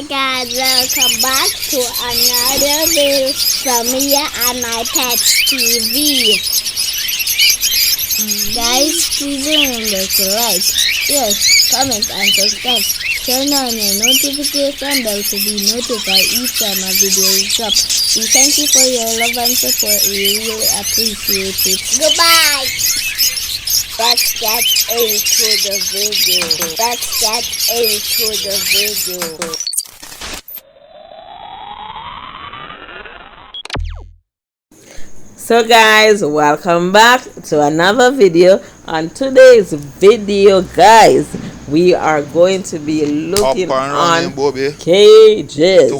Hi guys, welcome back to another video from me and my pets TV. Guys, please remember to like, share, comment and subscribe. Turn on your notification bell to be notified each time a video is up. We thank you for your love and support. We really appreciate it. Goodbye. Let's get into the video. So guys, welcome back to another video. On today's video, guys, we are going to be looking on cages.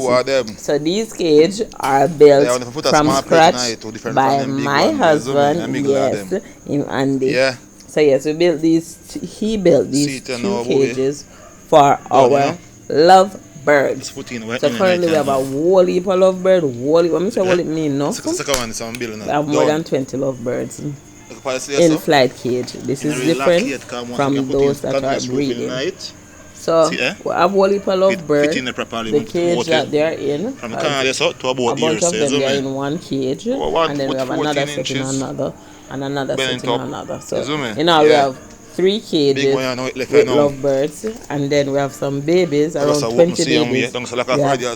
So these cages are built from scratch by my husband, yes, in Andy. Yeah. So yes, he built these two cages for our love birds. So currently we have a whole heap of love bird. What it mean, no? We have more than 20 love birds in flight cage. This is different from those that are breeding. So we have a whole heap of love birds. The cage that they are in, a bunch of them are in one cage, and then we have another set in another, and another set in another. So in all we have 3 cages with lovebirds, and then we have some babies, around 20 babies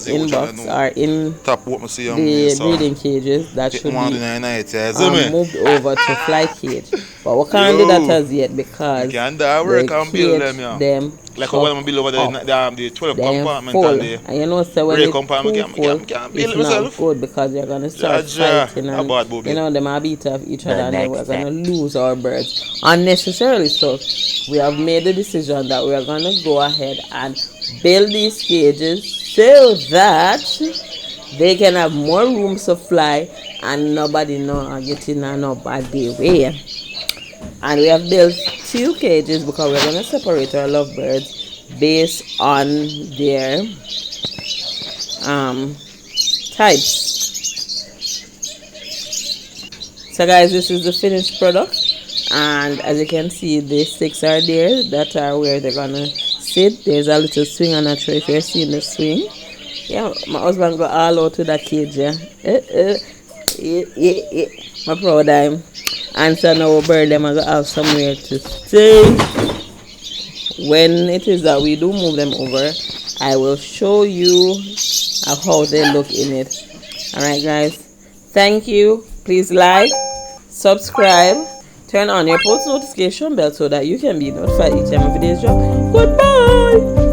in box or in the breeding cages that should be moved over to flight cage. But we can't do that as yet because the cage them like when I'm below the 12 compartment full. and the and you know, so when it's full, it's not good because you're going to start fighting and you know, them are beat off each other and then we're going to lose our birds unnecessarily. So we have made the decision that we are going to go ahead and build these cages so that they can have more rooms to fly and nobody know getting in no bad way. And we have built 2 cages because we're going to separate our lovebirds based on their types. So guys, this is the finished product, and as you can see, the sticks are there that are where they're going to sit. There's a little swing on that tray if you're seeing the swing. Yeah, my husband got all out to that cage, yeah. My proud of him. And so now bird them are going to have somewhere to stay. When it is that we do move them over, I will show you how they look in it. Alright guys, thank you. Please like, subscribe, turn on your post notification bell so that you can be notified each time a video drop. Goodbye.